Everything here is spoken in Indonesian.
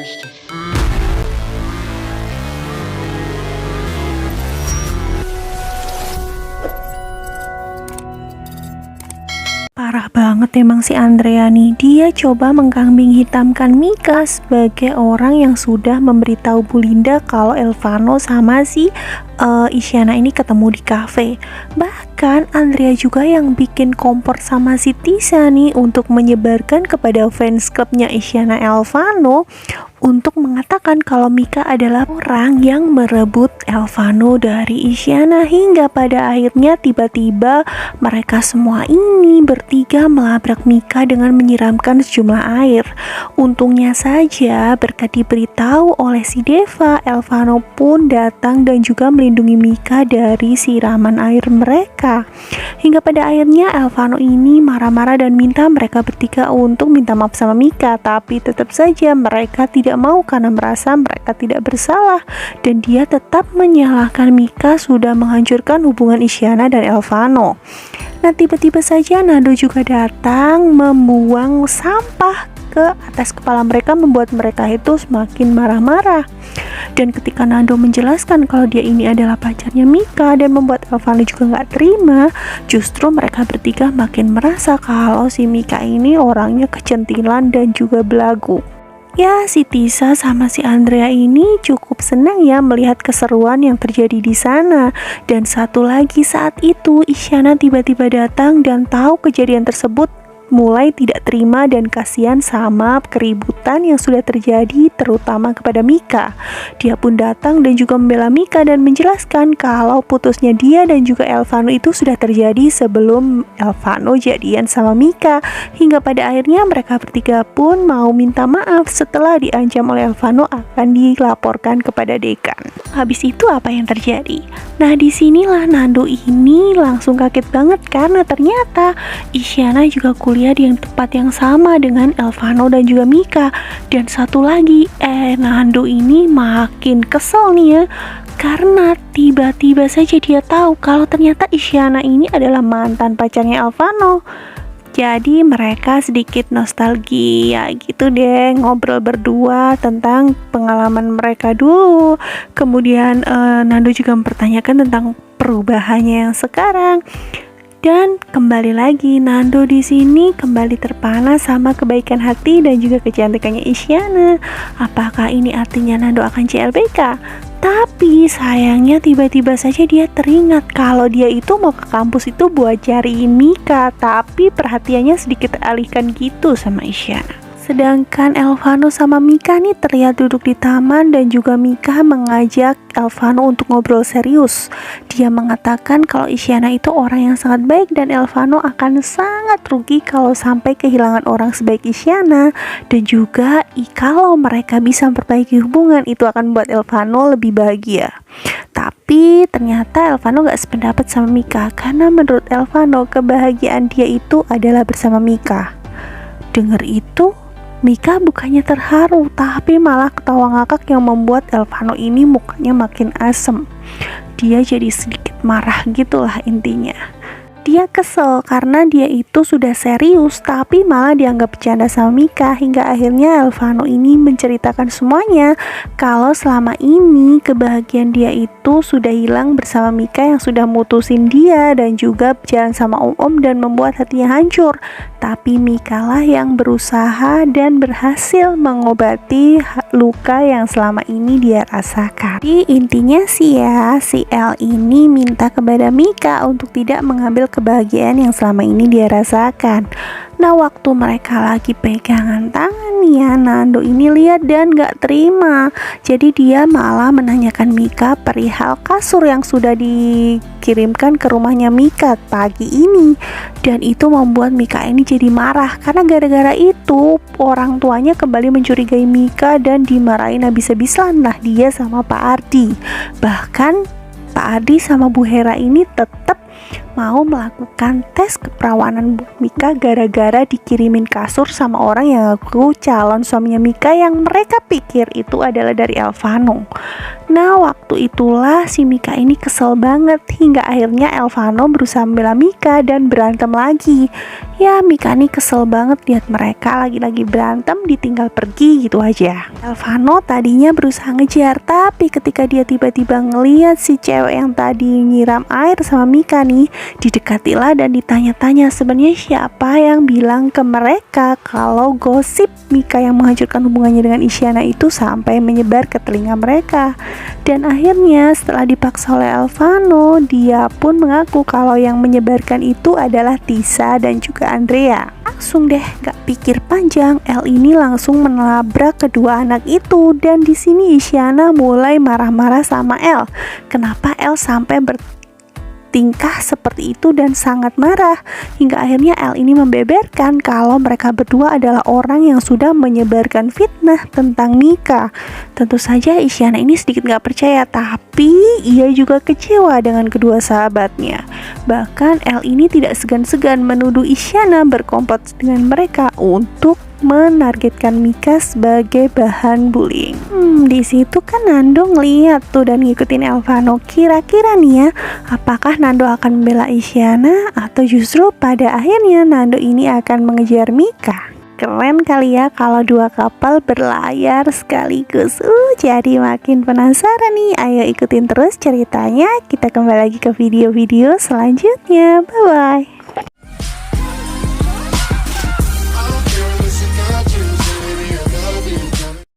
Parah banget emang si Andrea nih. Dia coba mengkambing hitamkan Mika sebagai orang yang sudah memberitahu Bu Linda kalau Elvano sama si Isyana ini ketemu di kafe. Bahkan Andrea juga yang bikin kompor sama si Tisa nih untuk menyebarkan kepada fans klubnya Isyana Elvano untuk mengatakan kalau Mika adalah orang yang merebut Elvano dari Isyana, hingga pada akhirnya tiba-tiba mereka semua ini bertiga melabrak Mika dengan menyiramkan sejumlah air. Untungnya saja berkat diberitahu oleh si Deva, Elvano pun datang dan juga melindungi Mika dari siraman air mereka. Hingga pada akhirnya Elvano ini marah-marah dan minta mereka bertiga untuk minta maaf sama Mika, tapi tetap saja mereka tidak mau karena merasa mereka tidak bersalah dan dia tetap menyalahkan Mika sudah menghancurkan hubungan Isyana dan Elvano. Nah, tiba-tiba saja Nando juga datang membuang sampah ke atas kepala mereka, membuat mereka itu semakin marah-marah. Dan ketika Nando menjelaskan kalau dia ini adalah pacarnya Mika dan membuat Elvano juga nggak terima, justru mereka bertiga makin merasa kalau si Mika ini orangnya kecentilan dan juga belagu. Ya, si Tisa sama si Andrea ini cukup senang ya melihat keseruan yang terjadi di sana. Dan satu lagi, saat itu Isyana tiba-tiba datang dan tahu kejadian tersebut, mulai tidak terima dan kasihan sama keributan yang sudah terjadi terutama kepada Mika. Dia pun datang dan juga membela Mika dan menjelaskan kalau putusnya dia dan juga Elvano itu sudah terjadi sebelum Elvano jadian sama Mika, hingga pada akhirnya mereka bertiga pun mau minta maaf setelah diancam oleh Elvano akan dilaporkan kepada dekan. Habis itu apa yang terjadi? Nah, disinilah Nando ini langsung kaget banget karena ternyata Isyana juga kuliah di tempat yang sama dengan Elvano dan juga Mika. Dan satu lagi, Nando ini makin kesel nih ya, karena tiba-tiba saja dia tahu kalau ternyata Isyana ini adalah mantan pacarnya Elvano. Jadi mereka sedikit nostalgia gitu deh, ngobrol berdua tentang pengalaman mereka dulu. Kemudian Nando juga mempertanyakan tentang perubahannya yang sekarang. Dan kembali lagi Nando di sini kembali terpana sama kebaikan hati dan juga kecantikannya Isyana. Apakah ini artinya Nando akan CLBK? Tapi sayangnya tiba-tiba saja dia teringat kalau dia itu mau ke kampus itu buat cariin Mika, tapi perhatiannya sedikit teralihkan gitu sama Isyana. Sedangkan Elvano sama Mika nih terlihat duduk di taman dan juga Mika mengajak Elvano untuk ngobrol serius. Dia mengatakan kalau Isyana itu orang yang sangat baik dan Elvano akan sangat rugi kalau sampai kehilangan orang sebaik Isyana, dan juga kalau mereka bisa memperbaiki hubungan itu akan membuat Elvano lebih bahagia. Tapi ternyata Elvano gak sependapat sama Mika karena menurut Elvano kebahagiaan dia itu adalah bersama Mika. Dengar itu Mika bukannya terharu, tapi malah ketawa ngakak yang membuat Elvano ini mukanya makin asem. Dia jadi sedikit marah gitulah intinya. Dia kesel karena dia itu sudah serius tapi malah dianggap bercanda sama Mika, hingga akhirnya Elvano ini menceritakan semuanya kalau selama ini kebahagiaan dia itu sudah hilang bersama Mika yang sudah mutusin dia dan juga berjalan sama Om dan membuat hatinya hancur. Tapi Mika lah yang berusaha dan berhasil mengobati luka yang selama ini dia rasakan. Jadi intinya sih ya, si El ini minta kepada Mika untuk tidak mengambil kebahagiaan yang selama ini dia rasakan. Nah, waktu mereka lagi pegangan tangan ya, Nando ini lihat dan gak terima. Jadi dia malah menanyakan Mika perihal kasur yang sudah dikirimkan ke rumahnya Mika pagi ini. Dan itu membuat Mika ini jadi marah karena gara-gara itu orang tuanya kembali mencurigai Mika dan dimarahin habis-habisan lah dia sama Pak Ardi. Bahkan Pak Ardi sama Bu Hera ini tetap mau melakukan tes keperawanan Mika gara-gara dikirimin kasur sama orang yang ngaku calon suaminya Mika yang mereka pikir itu adalah dari Elvano. Nah, waktu itulah si Mika ini kesel banget hingga akhirnya Elvano berusaha membela Mika dan berantem lagi. Ya, Mika ini kesel banget lihat mereka lagi-lagi berantem ditinggal pergi gitu aja. Elvano tadinya berusaha ngejar, tapi ketika dia tiba-tiba ngeliat si cewek yang tadi nyiram air sama Mika nih, didekatilah dan ditanya-tanya sebenarnya siapa yang bilang ke mereka kalau gosip Mika yang menghancurkan hubungannya dengan Isyana itu sampai menyebar ke telinga mereka. Dan akhirnya setelah dipaksa oleh Elvano, dia pun mengaku kalau yang menyebarkan itu adalah Tisa dan juga Andrea. Langsung deh, gak pikir panjang, El ini langsung menabrak kedua anak itu. Dan di sini Isyana mulai marah-marah sama El. Kenapa El sampai tingkah seperti itu dan sangat marah, hingga akhirnya El ini membeberkan kalau mereka berdua adalah orang yang sudah menyebarkan fitnah tentang Mika. Tentu saja Isyana ini sedikit gak percaya, tapi ia juga kecewa dengan kedua sahabatnya. Bahkan El ini tidak segan-segan menuduh Isyana berkomplot dengan mereka untuk menargetkan Mika sebagai bahan bullying. Di situ kan Nando ngeliat tuh dan ngikutin Elvano. Kira-kira nih ya, apakah Nando akan membela Isyana atau justru pada akhirnya Nando ini akan mengejar Mika? Keren kali ya kalau dua kapal berlayar sekaligus. Jadi makin penasaran nih. Ayo ikutin terus ceritanya. Kita kembali lagi ke video-video selanjutnya. Bye bye.